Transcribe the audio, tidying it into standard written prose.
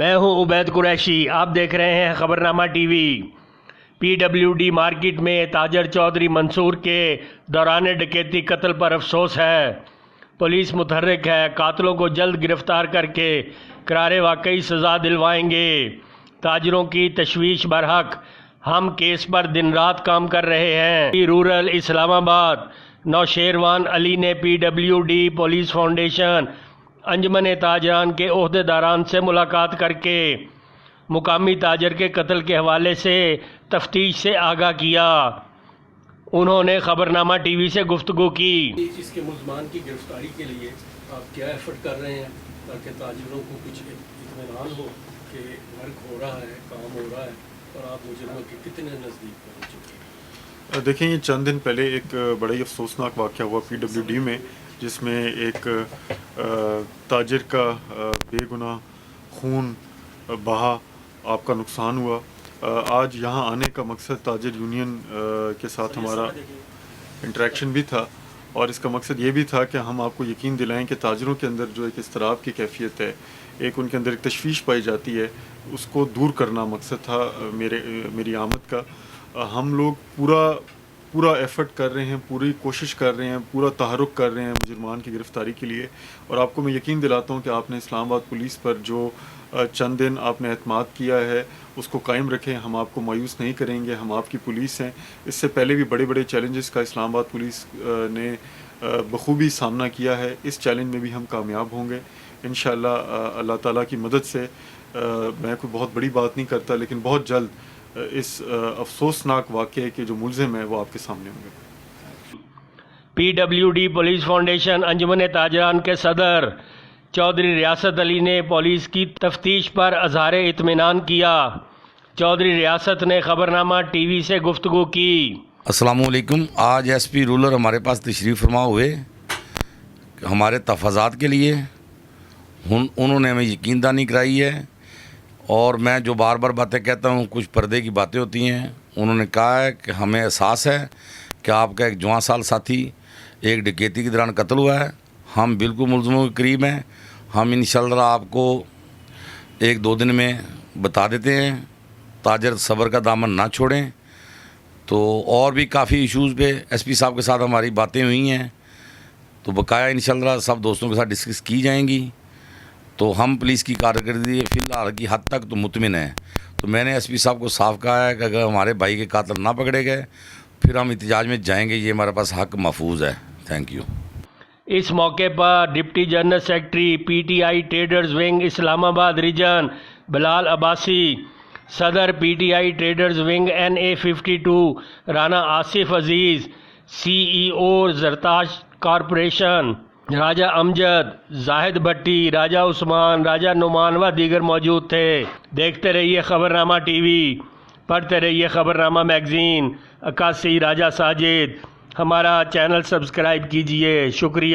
میں ہوں عبید قریشی، آپ دیکھ رہے ہیں خبرنامہ T V. P W D market میں تاجر چودھری منصور کے دوران ڈکیتی قتل پر افسوس ہے۔ پولیس متحرک ہے، قاتلوں کو جلد گرفتار کر کے قرار واقعی سزا دلوائیں گے۔ تاجروں کی تشویش برحق، ہم کیس پر دن رات کام کر رہے ہیں۔ رورل اسلام آباد نوشیروان علی نے P W D police foundation انجمن تاجران کے عہدیداران سے ملاقات کر کے مقامی تاجر کے قتل کے حوالے سے تفتیش سے آگاہ کیا۔ انہوں نے خبرنامہ ٹی وی سے گفتگو کی۔ اس کے ملزمان کی گرفتاری کے لیے آپ کیا ایفرٹ کر رہے ہیں تاکہ تاجروں کو کچھ اطمینان ہو کہ ورک ہو رہا ہے، کام ہو رہا ہے، اور آپ مجرموں کے کتنے نزدیک پہنچ چکے ہیں؟ دیکھیں، یہ چند دن پہلے ایک بڑا ہی افسوسناک واقعہ ہوا پی ڈبلیو ڈی میں، جس میں ایک تاجر کا بے گناہ خون بہا، آپ کا نقصان ہوا۔ آج یہاں آنے کا مقصد تاجر یونین کے ساتھ ہمارا انٹریکشن بھی تھا، اور اس کا مقصد یہ بھی تھا کہ ہم آپ کو یقین دلائیں کہ تاجروں کے اندر جو ایک اضطراب کی کیفیت ہے، ایک ان کے اندر ایک تشویش پائی جاتی ہے، اس کو دور کرنا مقصد تھا میری آمد کا۔ ہم لوگ پورا ایفرٹ کر رہے ہیں، پوری کوشش کر رہے ہیں، پورا تحرک کر رہے ہیں مجرمان کی گرفتاری کے لیے، اور آپ کو میں یقین دلاتا ہوں کہ آپ نے اسلام آباد پولیس پر جو چند دن آپ نے اعتماد کیا ہے اس کو قائم رکھیں۔ ہم آپ کو مایوس نہیں کریں گے، ہم آپ کی پولیس ہیں۔ اس سے پہلے بھی بڑے بڑے چیلنجز کا اسلام آباد پولیس نے بخوبی سامنا کیا ہے، اس چیلنج میں بھی ہم کامیاب ہوں گے انشاءاللہ۔ اللہ تعالیٰ کی مدد سے میں کوئی بہت بڑی بات نہیں کرتا، لیکن بہت جلد اس افسوسناک واقعے کے جو ملزم ہیں وہ آپ کے سامنے ہوں گے۔ P W D police foundation انجمن تاجران کے صدر چودھری ریاست علی نے پولیس کی تفتیش پر اظہار اطمینان کیا۔ چودھری ریاست نے خبرنامہ ٹی وی سے گفتگو کی۔ السلام علیکم۔ آج ایس پی رولر ہمارے پاس تشریف فرما ہوئے ہمارے تحفظات کے لیے، انہوں نے ہمیں یقین دہانی کرائی ہے، اور میں جو بار بار باتیں کہتا ہوں کچھ پردے کی باتیں ہوتی ہیں، انہوں نے کہا ہے کہ ہمیں احساس ہے کہ آپ کا ایک جوان سال ساتھی ایک ڈکیتی کے دوران قتل ہوا ہے۔ ہم بالکل ملزموں کے قریب ہیں، ہم انشاءاللہ آپ کو ایک دو دن میں بتا دیتے ہیں۔ تاجر صبر کا دامن نہ چھوڑیں۔ تو اور بھی کافی ایشوز پہ ایس پی صاحب کے ساتھ ہماری باتیں ہوئی ہیں، تو بقایا انشاءاللہ سب دوستوں کے ساتھ ڈسکس کی جائیں گی۔ تو ہم پولیس کی کارکردگی فی الحال کی حد تک تو مطمئن ہیں۔ تو میں نے ایس پی صاحب کو صاف کہا ہے کہ اگر ہمارے بھائی کے قاتل نہ پکڑے گئے پھر ہم احتجاج میں جائیں گے، یہ ہمارے پاس حق محفوظ ہے۔ Thank you. اس موقع پر deputy general secretary P T I traders wing Islamabad region Bilal Abbasi, صدر P T I traders wing NA52 Rana Asif Aziz, C E O Zartash corporation Raja Amjad, Zahid Bhatti, Raja Usman, Raja Noman و دیگر موجود تھے۔ دیکھتے رہیے خبرنامہ ٹی وی، پڑھتے رہیے خبرنامہ میگزین۔ عکاسی راجہ ساجد، ہمارا چینل سبسکرائب کیجئے۔ شکریہ۔